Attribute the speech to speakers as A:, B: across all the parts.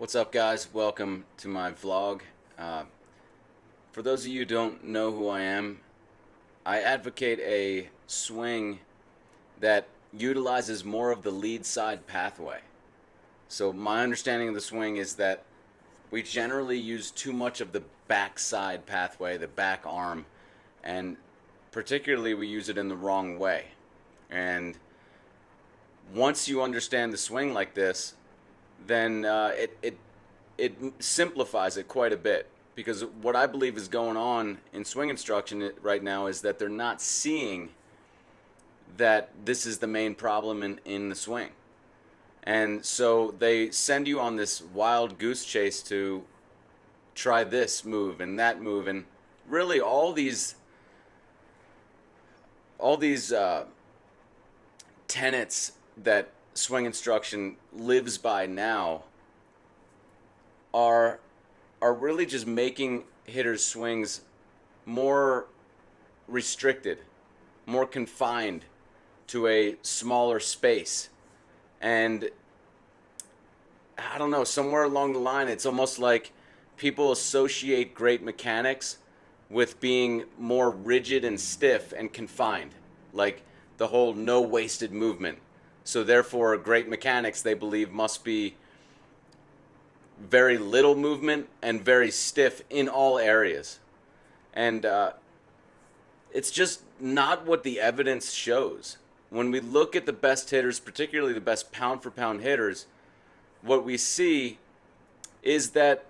A: What's up, guys? Welcome to my vlog. For those of you who don't know who I am, I advocate a swing that utilizes more of the lead side pathway. So my understanding of the swing is that we generally use too much of the back side pathway, the back arm, and particularly we use it in the wrong way. And once you understand the swing like this, then it simplifies it quite a bit, because what I believe is going on in swing instruction right now is that they're not seeing that this is the main problem in the swing. And so they send you on this wild goose chase to try this move and that move, and really all these tenets that swing instruction lives by now are really just making hitters' swings more restricted, more confined to a smaller space. And I don't know, somewhere along the line, it's almost like people associate great mechanics with being more rigid and stiff and confined, like the whole no wasted movement. So therefore, great mechanics, they believe, must be very little movement and very stiff in all areas. And it's just not what the evidence shows. When we look at the best hitters, particularly the best pound-for-pound hitters, what we see is that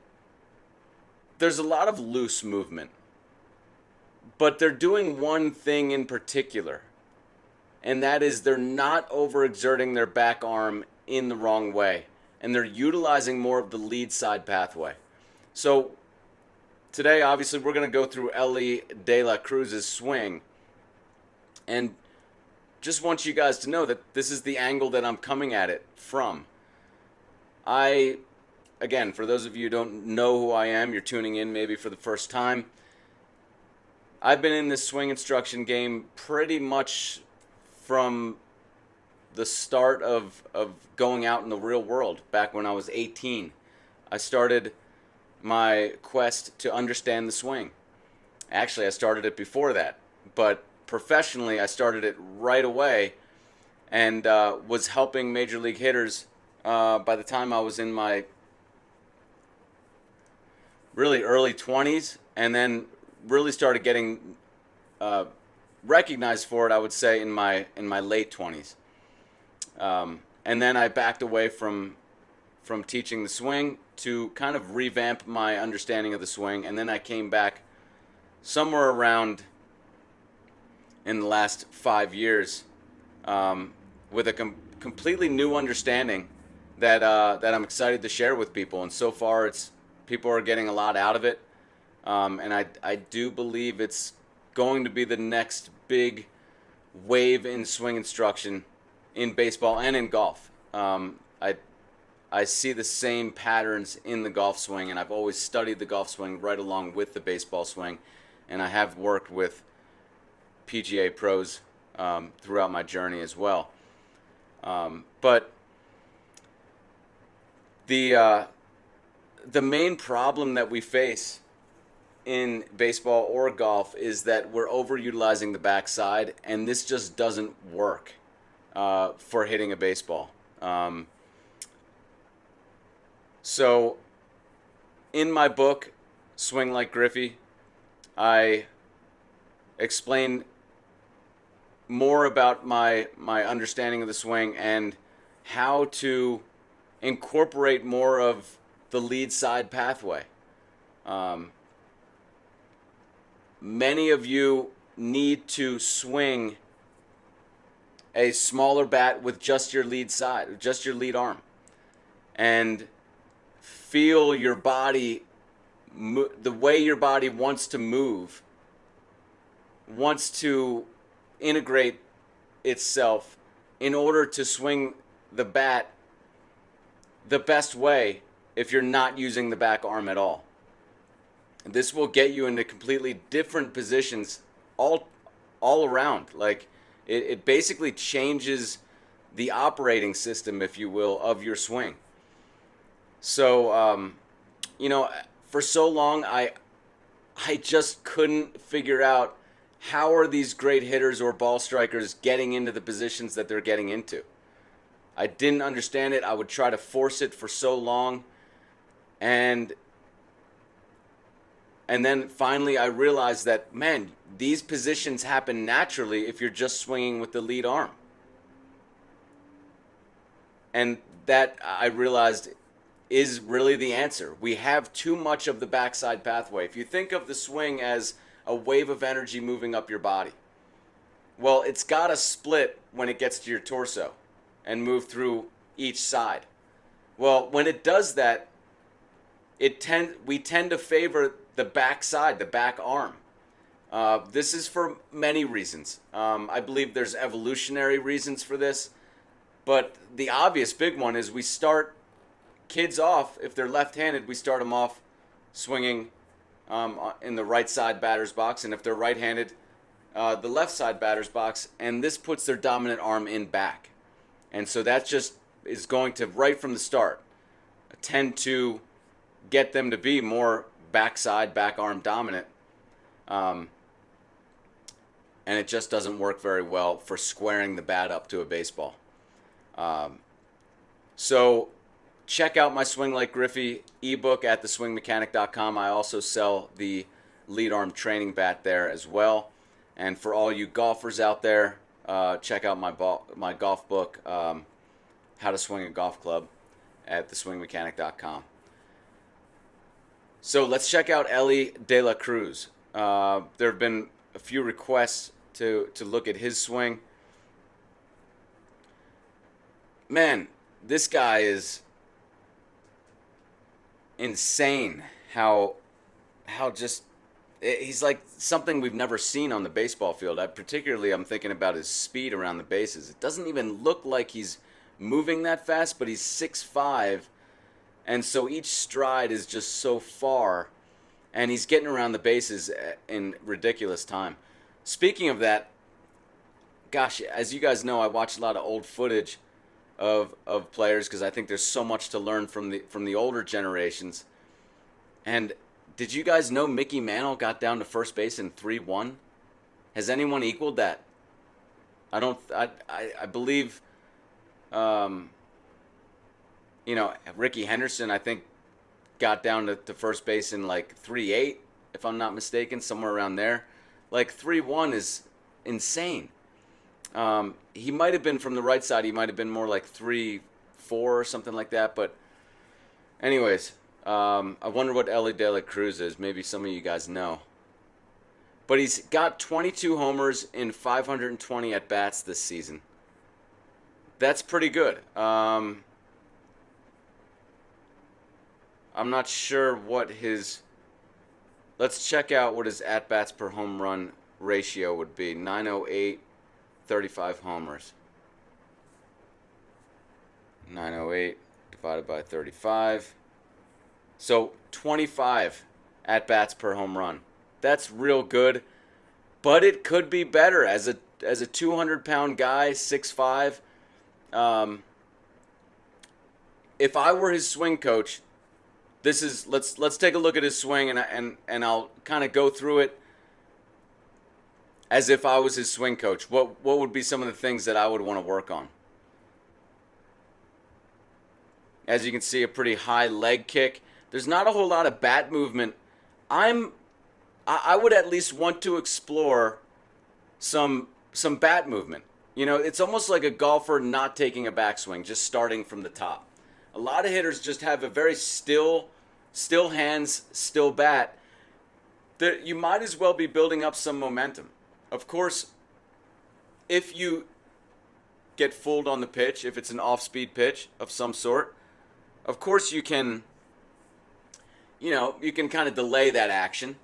A: there's a lot of loose movement, but they're doing one thing in particular, and that is they're not overexerting their back arm in the wrong way, and they're utilizing more of the lead side pathway. So today, obviously, we're going to go through Elly De La Cruz's swing, and just want you guys to know that this is the angle that I'm coming at it from. Again, for those of you who don't know who I am, you're tuning in maybe for the first time, I've been in this swing instruction game pretty much from the start of going out in the real world. Back when I was 18, I started my quest to understand the swing. Actually, I started it before that, but professionally, I started it right away, and was helping major league hitters by the time I was in my really early 20s, and then really started getting recognized for it, I would say, in my late 20s. And then I backed away from teaching the swing to kind of revamp my understanding of the swing, and then I came back somewhere around in the last 5 years with a completely new understanding that I'm excited to share with people. And so far, people are getting a lot out of it, and I do believe it's going to be the next big wave in swing instruction in baseball and in golf. I see the same patterns in the golf swing, and I've always studied the golf swing right along with the baseball swing, and I have worked with PGA pros throughout my journey as well. But the main problem that we face in baseball or golf is that we're overutilizing the backside, and this just doesn't work for hitting a baseball. So in my book, Swing Like Griffey, I explain more about my understanding of the swing and how to incorporate more of the lead side pathway. Many of you need to swing a smaller bat with just your lead side, just your lead arm, and feel your body, the way your body wants to move, wants to integrate itself in order to swing the bat the best way if you're not using the back arm at all. This will get you into completely different positions all around. Like it basically changes the operating system, if you will, of your swing. So, you know, for so long, I just couldn't figure out how are these great hitters or ball strikers getting into the positions that they're getting into. I didn't understand it. I would try to force it for so long, and then finally I realized that, man, these positions happen naturally if you're just swinging with the lead arm. And that, I realized, is really the answer. We have too much of the backside pathway. If you think of the swing as a wave of energy moving up your body, well, it's got to split when it gets to your torso and move through each side. Well, when it does that, we tend to favor the back side, the back arm. This is for many reasons. I believe there's evolutionary reasons for this, but the obvious big one is we start kids off, if they're left-handed, we start them off swinging in the right side batter's box, and if they're right-handed, the left side batter's box, and this puts their dominant arm in back. And so that just is going to, right from the start, tend to get them to be more backside, back arm dominant. And it just doesn't work very well for squaring the bat up to a baseball. So check out my Swing Like Griffey ebook at theswingmechanic.com. I also sell the lead arm training bat there as well. And for all you golfers out there, check out my golf book, How to Swing a Golf Club, at theswingmechanic.com. So let's check out Elly De La Cruz. There have been a few requests to look at his swing. Man, this guy is insane. How just, he's like something we've never seen on the baseball field. I'm thinking about his speed around the bases. It doesn't even look like he's moving that fast, but he's 6'5", and so each stride is just so far, and he's getting around the bases in ridiculous time. Speaking of that, gosh, as you guys know, I watch a lot of old footage of players because I think there's so much to learn from the older generations. And did you guys know Mickey Mantle got down to first base in 3-1? Has anyone equaled that? I believe, Ricky Henderson, I think, got down to first base in like 3-8, if I'm not mistaken, somewhere around there. Like 3-1 is insane. He might have been from the right side. He might have been more like 3-4 or something like that. But anyways, I wonder what Elly De La Cruz is. Maybe some of you guys know. But he's got 22 homers in 520 at-bats this season. That's pretty good. I'm not sure what his... Let's check out what his at-bats per home run ratio would be. 908, 35 homers. 908 divided by 35. So 25 at-bats per home run. That's real good, but it could be better as a 200-pound guy, 6'5". If I were his swing coach, this is let's take a look at his swing, and I'll kind of go through it as if I was his swing coach. What would be some of the things that I would want to work on? As you can see, a pretty high leg kick. There's not a whole lot of bat movement. I would at least want to explore some bat movement. You know, it's almost like a golfer not taking a backswing, just starting from the top. A lot of hitters just have a very still hands, still bat. You might as well be building up some momentum. Of course, if you get fooled on the pitch, if it's an off-speed pitch of some sort, of course you can kind of delay that action.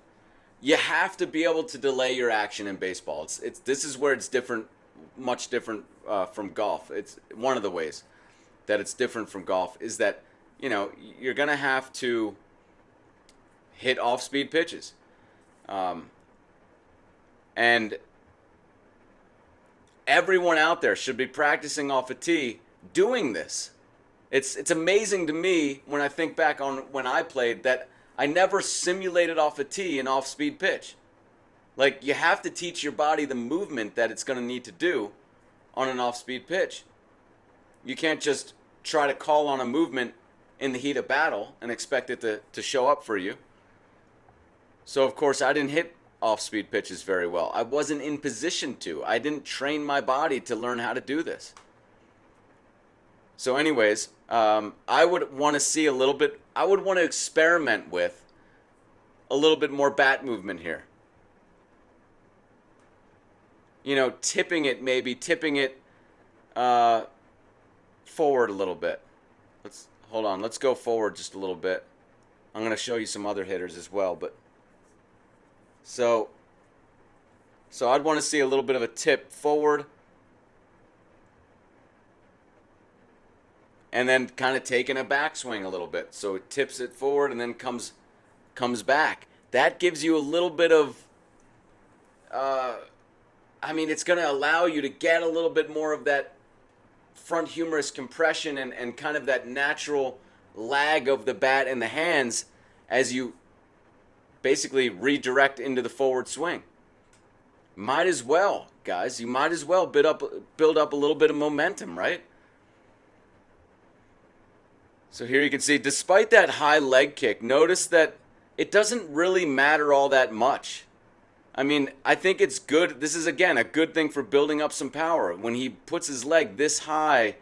A: You have to be able to delay your action in baseball. This is where it's different, much different from golf. It's one of the ways that it's different from golf is that, you're going to have to hit off-speed pitches. And everyone out there should be practicing off a tee doing this. It's amazing to me when I think back on when I played that I never simulated off a tee an off-speed pitch. Like, you have to teach your body the movement that it's going to need to do on an off-speed pitch. You can't just try to call on a movement in the heat of battle and expect it to show up for you. So, of course, I didn't hit off-speed pitches very well. I wasn't in position to. I didn't train my body to learn how to do this. So anyways, I would want to see a little bit, I would want to experiment with a little bit more bat movement here. You know, tipping it forward a little bit. Hold on, let's go forward just a little bit. I'm going to show you some other hitters as well, but so I'd want to see a little bit of a tip forward. And then kind of taking a backswing a little bit. So it tips it forward and then comes back. That gives you a little bit of, it's going to allow you to get a little bit more of that front humerus compression and kind of that natural lag of the bat and the hands as you basically redirect into the forward swing. Might as well, guys. You might as well build up a little bit of momentum, right? So here you can see, despite that high leg kick, notice that it doesn't really matter all that much. I mean, I think it's good. This is, again, a good thing for building up some power. When he puts his leg this high,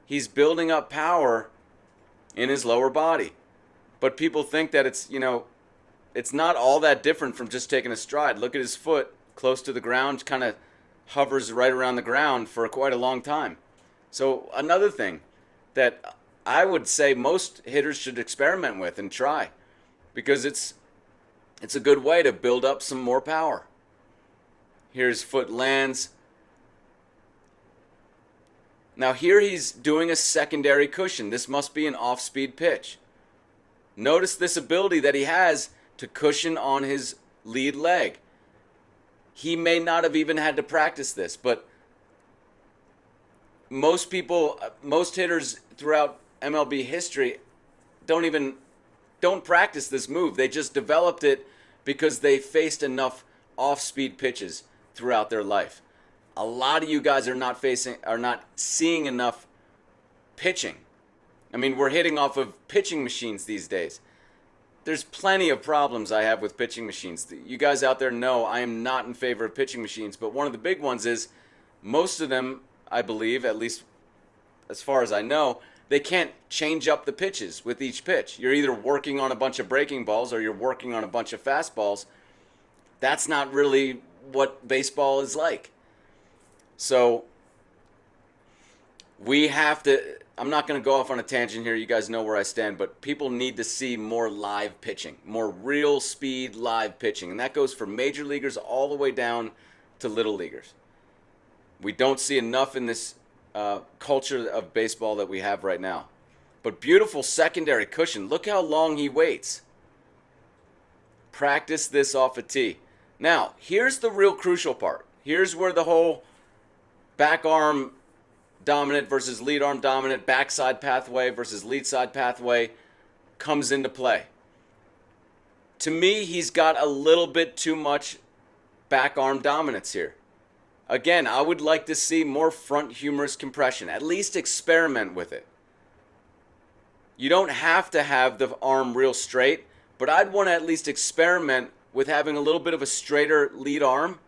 A: he's building up power in his lower body. But people think that it's not all that different from just taking a stride. Look at his foot close to the ground, kind of hovers right around the ground for quite a long time. So another thing that I would say most hitters should experiment with and try, because it's a good way to build up some more power. Here's foot lands. Now here he's doing a secondary cushion. This must be an off-speed pitch. Notice this ability that he has to cushion on his lead leg. He may not have even had to practice this, but most hitters throughout MLB history don't practice this move. They just developed it because they faced enough off-speed pitches throughout their life. A lot of you guys are not seeing enough pitching. I mean, we're hitting off of pitching machines these days. There's plenty of problems I have with pitching machines. You guys out there know I am not in favor of pitching machines, but one of the big ones is most of them, I believe, at least as far as I know, they can't change up the pitches with each pitch. You're either working on a bunch of breaking balls or you're working on a bunch of fastballs. That's not really what baseball is like. So we have to, I'm not going to go off on a tangent here. You guys know where I stand, but people need to see more live pitching, more real speed live pitching. And that goes for major leaguers all the way down to little leaguers. We don't see enough in this culture of baseball that we have right now. But beautiful secondary cushion. Look how long he waits. Practice this off a tee. Now, here's the real crucial part. Here's where the whole back arm dominant versus lead arm dominant, backside pathway versus lead side pathway comes into play. To me, he's got a little bit too much back arm dominance here. Again, I would like to see more front humerus compression. At least experiment with it. You don't have to have the arm real straight, but I'd want to at least experiment with having a little bit of a straighter lead arm.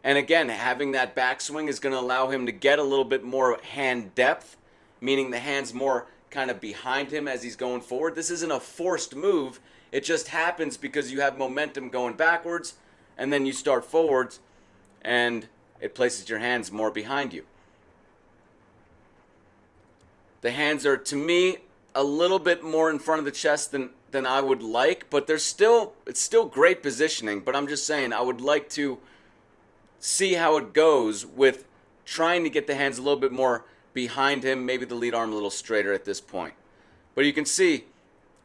A: And again, having that backswing is going to allow him to get a little bit more hand depth, meaning the hand's more kind of behind him as he's going forward. This isn't a forced move. It just happens because you have momentum going backwards, and then you start forwards, and it places your hands more behind you. The hands are, to me, a little bit more in front of the chest than I would like, but it's still great positioning. But I'm just saying, I would like to see how it goes with trying to get the hands a little bit more behind him, maybe the lead arm a little straighter at this point. But you can see,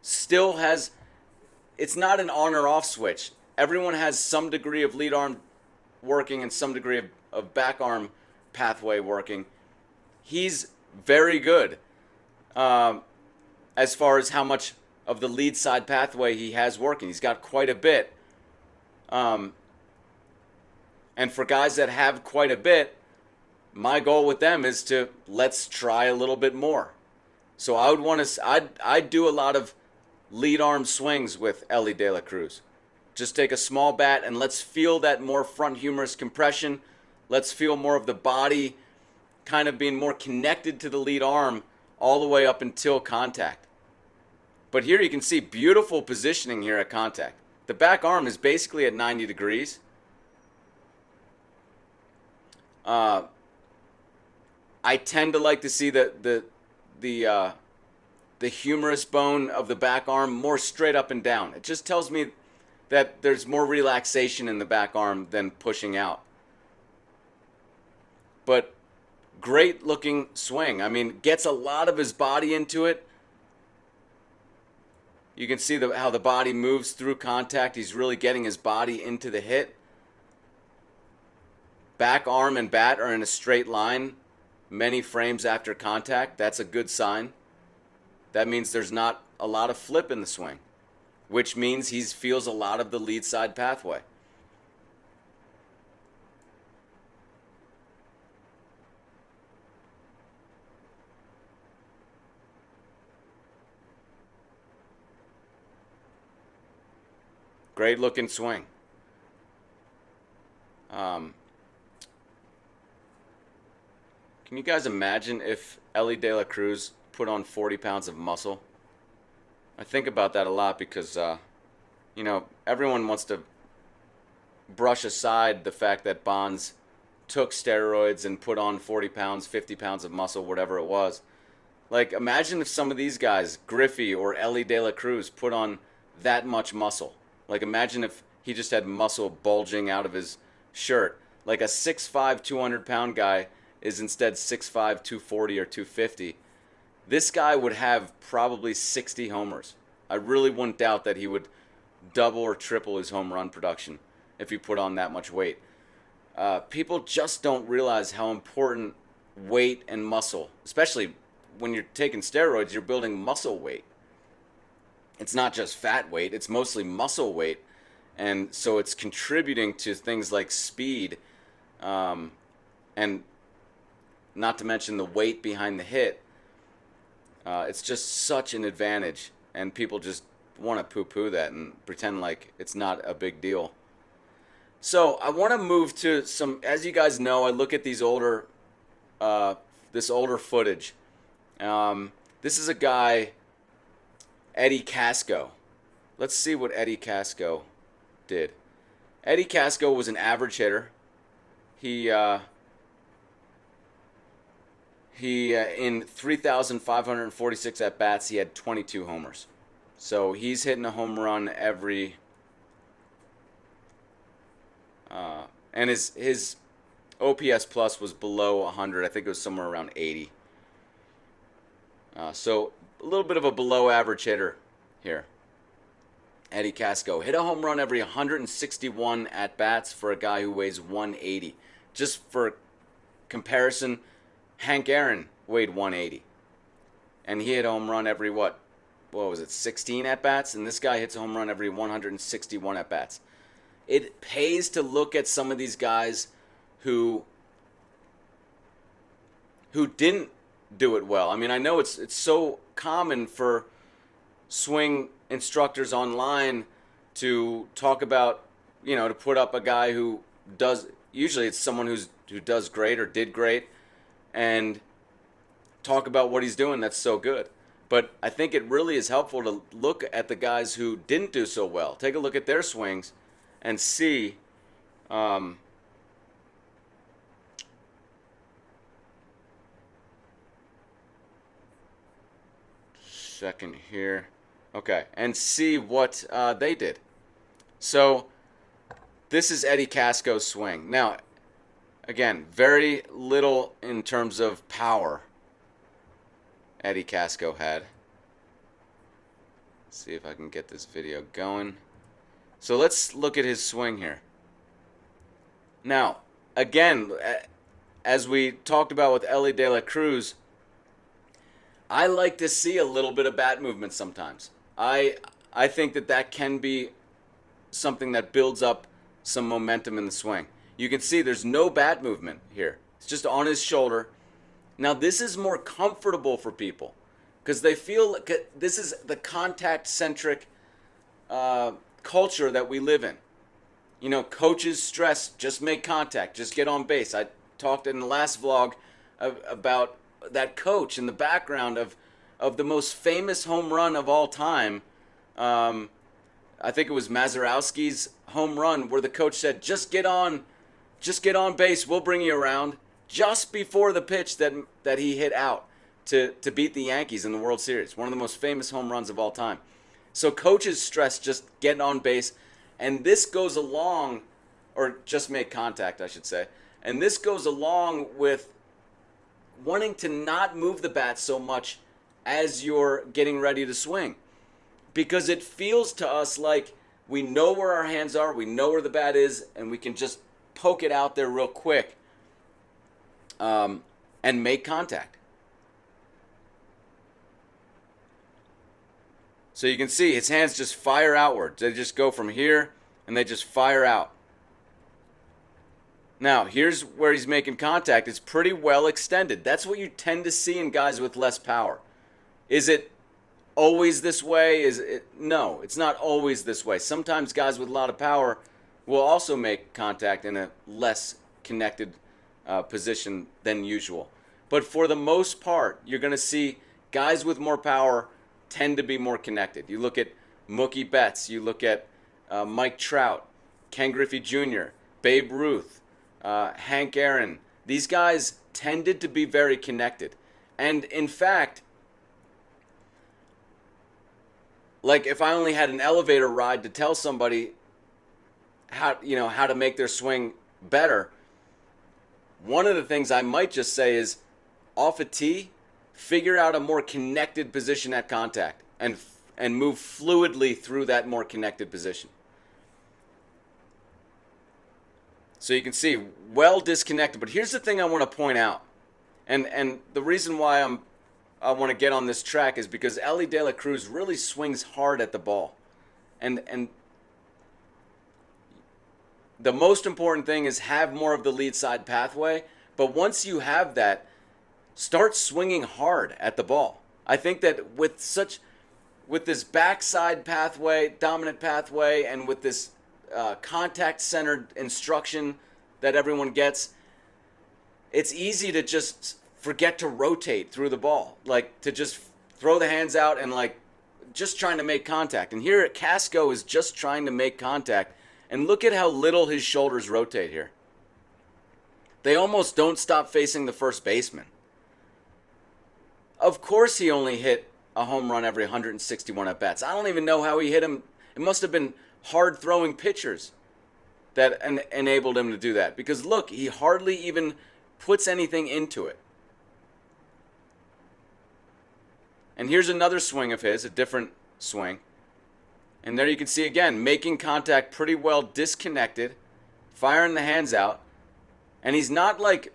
A: still has, it's not an on or off switch. Everyone has some degree of lead arm working and some degree of back arm pathway working. He's very good. as far as how much of the lead side pathway he has working. He's got quite a bit. And for guys that have quite a bit, my goal with them is to let's try a little bit more. So I would want to, I'd do a lot of lead arm swings with Elly De La Cruz. Just take a small bat and let's feel that more front humerus compression. Let's feel more of the body kind of being more connected to the lead arm all the way up until contact. But here you can see beautiful positioning here at contact. The back arm is basically at 90 degrees. I tend to like to see the humerus bone of the back arm more straight up and down. It just tells me that there's more relaxation in the back arm than pushing out. But great looking swing. I mean, gets a lot of his body into it. You can see how the body moves through contact. He's really getting his body into the hit. Back arm and bat are in a straight line many frames after contact. That's a good sign. That means there's not a lot of flip in the swing, which means he feels a lot of the lead side pathway. Great looking swing. Can you guys imagine if Elly De La Cruz put on 40 pounds of muscle? I think about that a lot because, you know, everyone wants to brush aside the fact that Bonds took steroids and put on 40 pounds, 50 pounds of muscle, whatever it was. Like, imagine if some of these guys, Griffey or Elly De La Cruz, put on that much muscle. Like, imagine if he just had muscle bulging out of his shirt. Like a 6'5", 200-pound guy is instead 6'5", 240 or 250. This guy would have probably 60 homers. I really wouldn't doubt that he would double or triple his home run production if he put on that much weight. People just don't realize how important weight and muscle, especially when you're taking steroids, you're building muscle weight. It's not just fat weight, it's mostly muscle weight. And so it's contributing to things like speed, and not to mention the weight behind the hit. It's just such an advantage, and people just want to poo-poo that and pretend like it's not a big deal. So I want to move to some, as you guys know, I look at these older, this older footage. This is a guy, Eddie Casco. Let's see what Eddie Casco did. Eddie Casco was an average hitter. He in 3,546 at-bats, he had 22 homers. So he's hitting a home run every... and his OPS plus was below 100. I think it was somewhere around 80. So a little bit of a below average hitter here. Eddie Casco hit a home run every 161 at-bats for a guy who weighs 180. Just for comparison, Hank Aaron weighed 180. And he hit a home run every, what was it, 16 at-bats? And this guy hits a home run every 161 at-bats. It pays to look at some of these guys who didn't do it well. I mean, I know it's so common for swing instructors online to talk about, you know, to put up a guy who does, usually it's someone who does great or did great, and talk about what he's doing that's so good. But I think it really is helpful to look at the guys who didn't do so well. Take a look at their swings and see second here. Okay, and see what they did. So this is Eddie Casco's swing. Now, again, very little in terms of power Eddie Casco had. Let's see if I can get this video going. So let's look at his swing here. Now, again, as we talked about with Elly De La Cruz, I like to see a little bit of bat movement sometimes. I think that can be something that builds up some momentum in the swing. You can see there's no bat movement here. It's just on his shoulder. Now this is more comfortable for people because they feel like this is the contact-centric culture that we live in. You know, coaches stress, just make contact, just get on base. I talked in the last vlog about that coach in the background of the most famous home run of all time. I think it was Mazeroski's home run where the coach said, just get on base, we'll bring you around, just before the pitch that he hit out to beat the Yankees in the World Series. One of the most famous home runs of all time. So coaches stress just getting on base, and this goes along, or just make contact, I should say, and this goes along with wanting to not move the bat so much as you're getting ready to swing. Because it feels to us like we know where our hands are, we know where the bat is, and we can just poke it out there real quick and make contact. So you can see his hands just fire outward. They just go from here and they just fire out. Now, here's where he's making contact. It's pretty well extended. That's what you tend to see in guys with less power. Is it always this way? No, it's not always this way. Sometimes guys with a lot of power will also make contact in a less connected position than usual. But for the most part, you're going to see guys with more power tend to be more connected. You look at Mookie Betts, you look at Mike Trout, Ken Griffey Jr., Babe Ruth, Hank Aaron. These guys tended to be very connected. And in fact, like if I only had an elevator ride to tell somebody how to make their swing better, one of the things I might just say is off a tee, figure out a more connected position at contact and move fluidly through that more connected position. So you can see, well disconnected. But here's the thing I want to point out. And the reason why I want to get on this track is because Elly De La Cruz really swings hard at the ball. And the most important thing is have more of the lead side pathway. But once you have that, start swinging hard at the ball. I think that with this backside pathway, dominant pathway, and with this contact-centered instruction that everyone gets, it's easy to just forget to rotate through the ball, like to just throw the hands out and like just trying to make contact. And here Casco is just trying to make contact, and look at how little his shoulders rotate here. They almost don't stop facing the first baseman. Of course he only hit a home run every 161 at-bats. I don't even know how he hit him. It must have been hard-throwing pitchers that enabled him to do that. Because look, he hardly even puts anything into it. And here's another swing of his, a different swing. And there you can see again, making contact pretty well disconnected, firing the hands out. And he's not like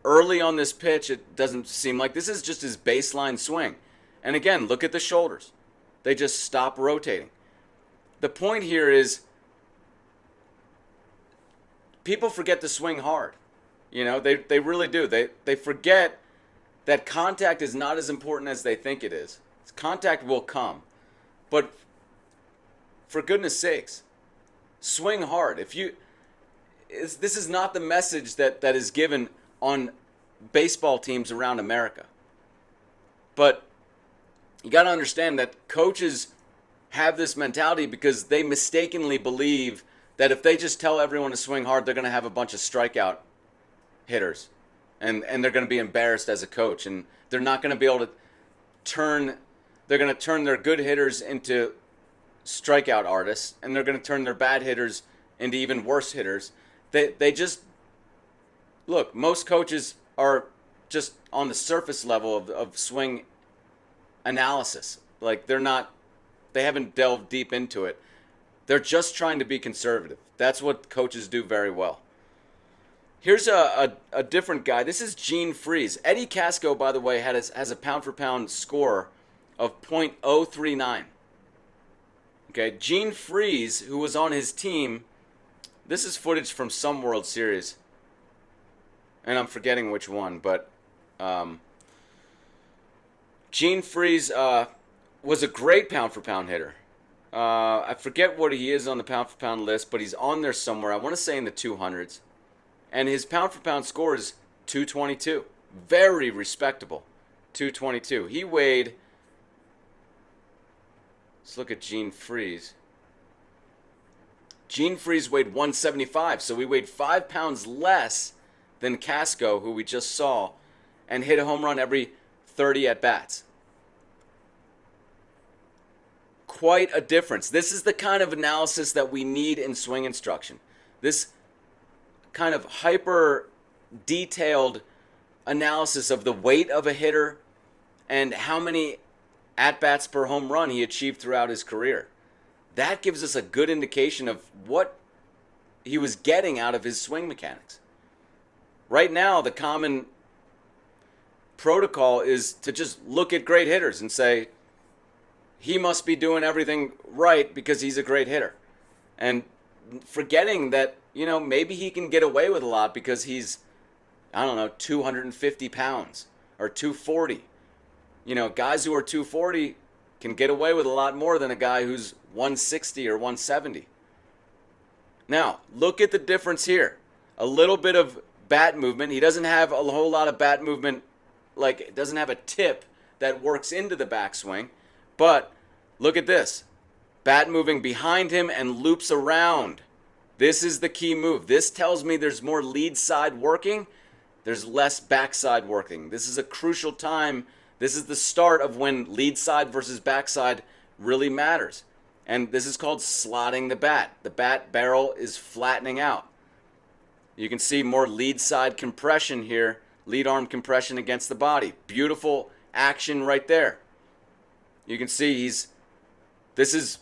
A: early on this pitch, it doesn't seem like. This is just his baseline swing. And again, look at the shoulders. They just stop rotating. The point here is people forget to swing hard. You know, they really do. They forget that contact is not as important as they think it is. Contact will come. But for goodness sakes, swing hard. This is not the message that is given on baseball teams around America. But you got to understand that coaches have this mentality because they mistakenly believe that if they just tell everyone to swing hard, they're going to have a bunch of strikeout hitters. And they're going to be embarrassed as a coach. And they're not going to be able to turn their good hitters into strikeout artists. And they're going to turn their bad hitters into even worse hitters. They just, look, most coaches are just on the surface level of swing analysis. Like they haven't delved deep into it. They're just trying to be conservative. That's what coaches do very well. Here's a different guy. This is Gene Freese. Eddie Casco, by the way, has a pound-for-pound score of .039. Okay, Gene Freese, who was on his team, this is footage from some World Series, and I'm forgetting which one, but Gene Freese was a great pound-for-pound hitter. I forget what he is on the pound-for-pound list, but he's on there somewhere. I want to say in the 200s. And his pound-for-pound score is 222. Very respectable. 222. He weighed... Let's look at Gene Freese. Gene Freese weighed 175, so he weighed 5 pounds less than Casco, who we just saw, and hit a home run every 30 at-bats. Quite a difference. This is the kind of analysis that we need in swing instruction. This kind of hyper detailed analysis of the weight of a hitter and how many at-bats per home run he achieved throughout his career. That gives us a good indication of what he was getting out of his swing mechanics. Right now, the common protocol is to just look at great hitters and say, he must be doing everything right because he's a great hitter. And forgetting that, maybe he can get away with a lot because he's, 250 pounds or 240. Guys who are 240 can get away with a lot more than a guy who's 160 or 170. Now, look at the difference here. A little bit of bat movement. He doesn't have a whole lot of bat movement, like doesn't have a tip that works into the backswing. But look at this. Bat moving behind him and loops around. This is the key move. This tells me there's more lead side working. There's less backside working. This is a crucial time. This is the start of when lead side versus backside really matters. And this is called slotting the bat. The bat barrel is flattening out. You can see more lead side compression here. Lead arm compression against the body. Beautiful action right there. You can see this is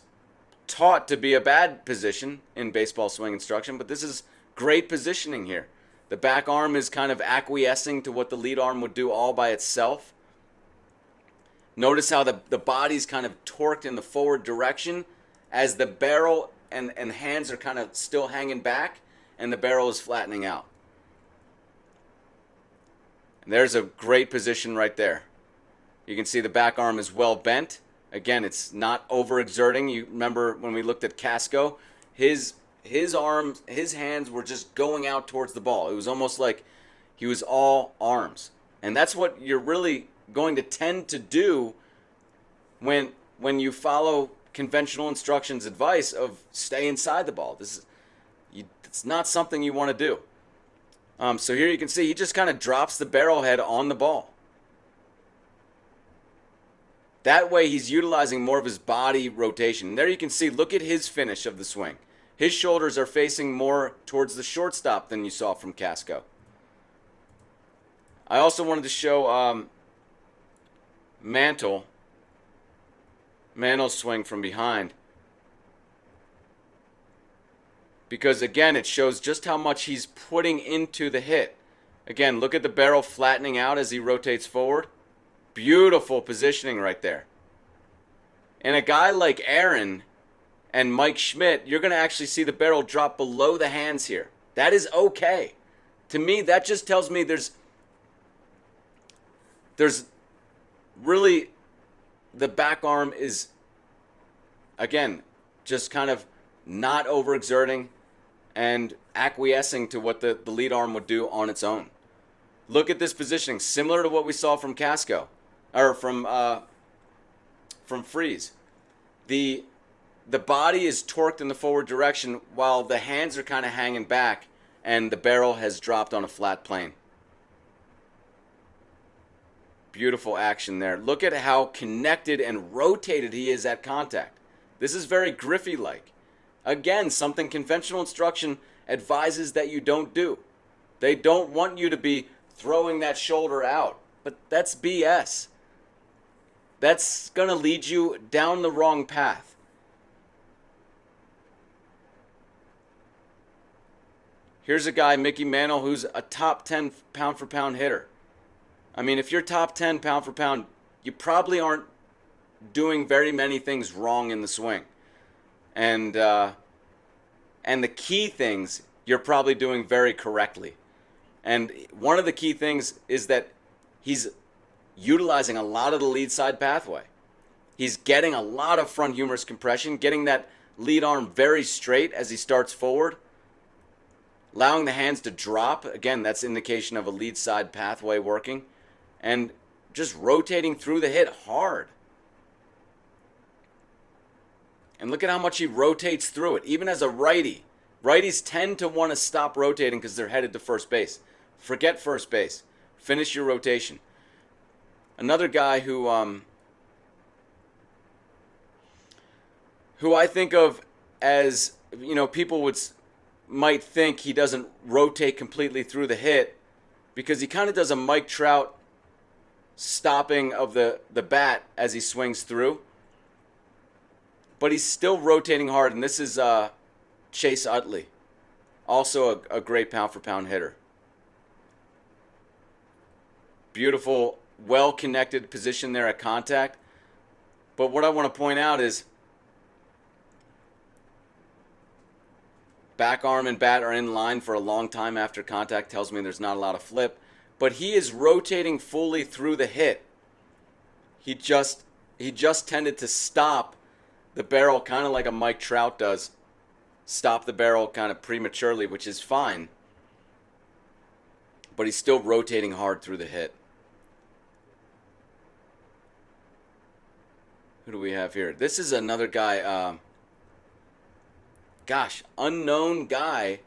A: taught to be a bad position in baseball swing instruction, but this is great positioning here. The back arm is kind of acquiescing to what the lead arm would do all by itself. Notice how the body's kind of torqued in the forward direction as the barrel and hands are kind of still hanging back and the barrel is flattening out. And there's a great position right there. You can see the back arm is well bent. Again, it's not overexerting. You remember when we looked at Casco, his arms, his hands were just going out towards the ball. It was almost like he was all arms. And that's what you're really going to tend to do when you follow conventional instructions advice of stay inside the ball. It's not something you want to do. So here you can see he just kind of drops the barrel head on the ball. That way he's utilizing more of his body rotation. And there you can see, look at his finish of the swing. His shoulders are facing more towards the shortstop than you saw from Casco. I also wanted to show Mantl's swing from behind. Because again, it shows just how much he's putting into the hit. Again, look at the barrel flattening out as he rotates forward. Beautiful positioning right there. And a guy like Aaron and Mike Schmidt, you're going to actually see the barrel drop below the hands here. That is okay. To me, that just tells me there's really, the back arm is, again, just kind of not overexerting and acquiescing to what the lead arm would do on its own. Look at this positioning, similar to what we saw from Casco, or from Freeze. The body is torqued in the forward direction while the hands are kind of hanging back and the barrel has dropped on a flat plane. Beautiful action there. Look at how connected and rotated he is at contact. This is very Griffey-like. Again, something conventional instruction advises that you don't do. They don't want you to be throwing that shoulder out, but that's BS. That's going to lead you down the wrong path. Here's a guy, Mickey Mantle, who's a top 10 pound for pound hitter. I mean, if you're top 10 pound for pound, you probably aren't doing very many things wrong in the swing. And the key things you're probably doing very correctly. And one of the key things is that he's utilizing a lot of the lead side pathway. He's getting a lot of front humerus compression, getting that lead arm very straight as he starts forward, allowing the hands to drop. Again, that's indication of a lead side pathway working, and just rotating through the hit hard. And look at how much he rotates through it, even as a righty. Righties tend to want to stop rotating because they're headed to first base. Forget first base. Finish your rotation. Another guy who I think of as, you know, people might think he doesn't rotate completely through the hit because he kind of does a Mike Trout stopping of the bat as he swings through. But he's still rotating hard, and this is Chase Utley, also a great pound-for-pound hitter. Beautiful, well-connected position there at contact. But what I want to point out is back arm and bat are in line for a long time after contact. Tells me there's not a lot of flip. But he is rotating fully through the hit. He just tended to stop the barrel kind of like a Mike Trout does. Stop the barrel kind of prematurely, which is fine. But he's still rotating hard through the hit. Who do we have here? This is another guy, unknown guy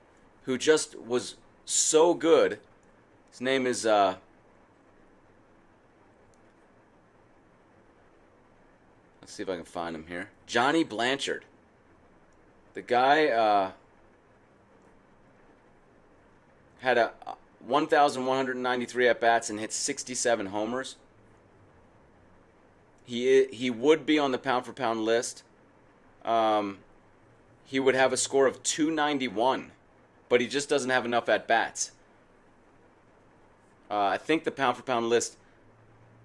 A: who just was so good. His name is, let's see if I can find him here. Johnny Blanchard. The guy had a 1,193 at-bats and hit 67 homers. He would be on the pound-for-pound list. He would have a score of 291, but he just doesn't have enough at-bats. I think the pound-for-pound list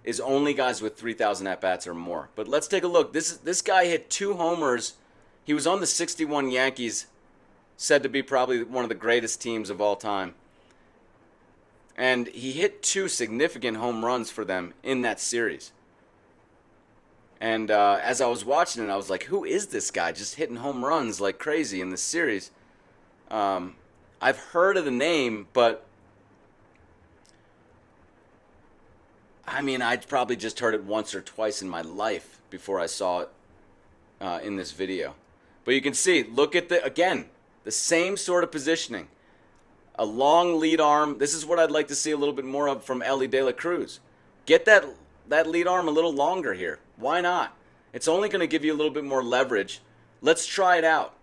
A: is only guys with 3,000 at-bats or more. But let's take a look. This guy hit 2 homers. He was on the 61 Yankees, said to be probably one of the greatest teams of all time. And he hit 2 significant home runs for them in that series. And as I was watching it, I was like, who is this guy just hitting home runs like crazy in this series? I've heard of the name, but I mean, I'd probably just heard it once or twice in my life before I saw it in this video. But you can see, look at the same sort of positioning. A long lead arm. This is what I'd like to see a little bit more of from Elly De La Cruz. Get that lead arm a little longer here. Why not? It's only going to give you a little bit more leverage. Let's try it out.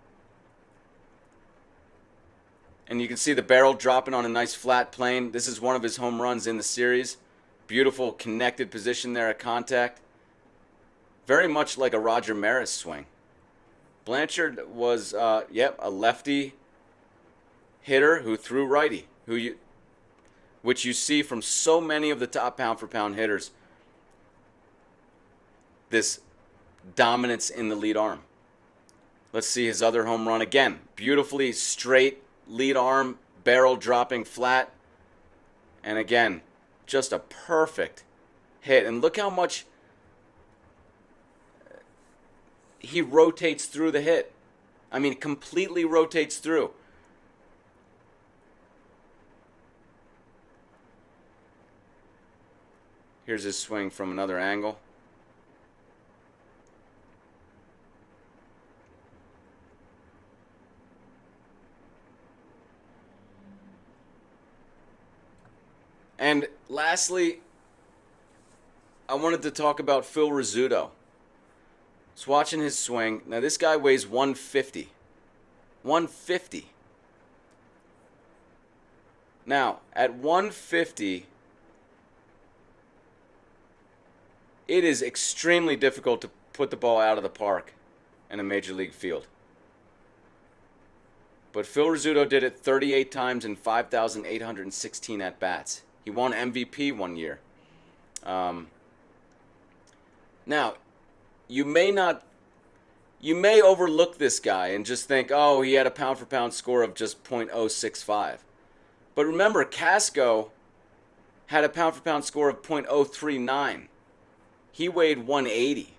A: And you can see the barrel dropping on a nice flat plane. This is one of his home runs in the series. Beautiful connected position there at contact. Very much like a Roger Maris swing. Blanchard was, a lefty hitter who threw righty, which you see from so many of the top pound-for-pound hitters. This dominance in the lead arm. Let's see his other home run again. Beautifully straight lead arm, barrel dropping flat. And again, just a perfect hit. And look how much he rotates through the hit. I mean, completely rotates through. Here's his swing from another angle. And lastly, I wanted to talk about Phil Rizzuto. I was watching his swing. Now this guy weighs 150. 150. Now, at 150, it is extremely difficult to put the ball out of the park in a major league field. But Phil Rizzuto did it 38 times in 5,816 at-bats. He won MVP one year. Now, you may overlook this guy and just think, oh, he had a pound-for-pound score of just .065. But remember, Casco had a pound-for-pound score of .039. He weighed 180.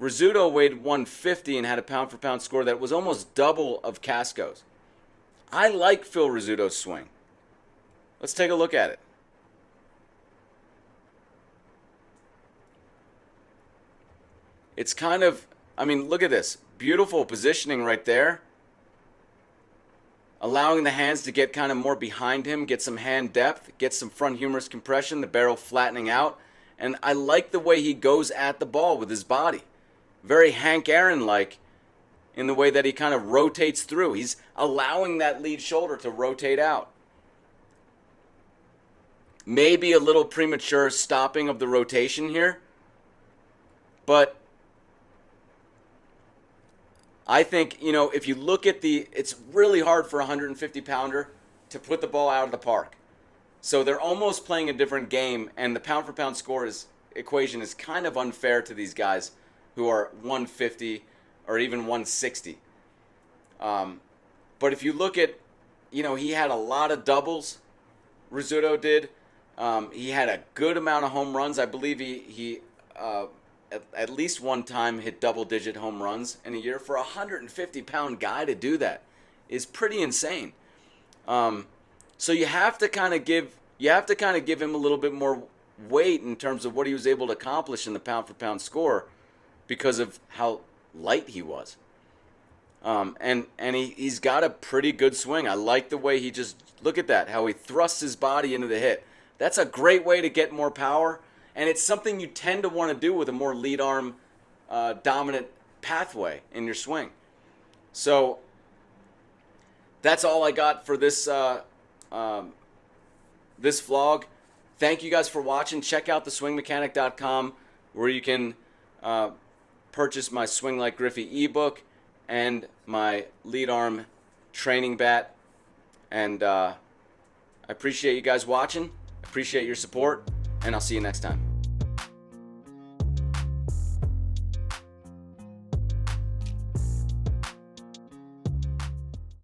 A: Rizzuto weighed 150 and had a pound-for-pound score that was almost double of Casco's. I like Phil Rizzuto's swing. Let's take a look at it. It's kind of, I mean, look at this. Beautiful positioning right there. Allowing the hands to get kind of more behind him, get some hand depth, get some front humerus compression, the barrel flattening out. And I like the way he goes at the ball with his body. Very Hank Aaron-like in the way that he kind of rotates through. He's allowing that lead shoulder to rotate out. Maybe a little premature stopping of the rotation here. But I think, you know, if you look at it's really hard for a 150-pounder to put the ball out of the park. So they're almost playing a different game, and the pound-for-pound score equation is kind of unfair to these guys who are 150 or even 160. But if you look at, you know, he had a lot of doubles, Rizzuto did. He had a good amount of home runs. I believe he at least one time hit double-digit home runs in a year. For a 150-pound guy to do that is pretty insane. So you have to kind of give him a little bit more weight in terms of what he was able to accomplish in the pound-for-pound score because of how light he was. And he's got a pretty good swing. I like the way he just, look at that, how he thrusts his body into the hit. That's a great way to get more power, and it's something you tend to want to do with a more lead arm dominant pathway in your swing. So that's all I got for this this vlog. Thank you guys for watching. Check out theswingmechanic.com where you can purchase my Swing Like Griffey ebook and my lead arm training bat. And I appreciate you guys watching. Appreciate your support, and I'll see you next time.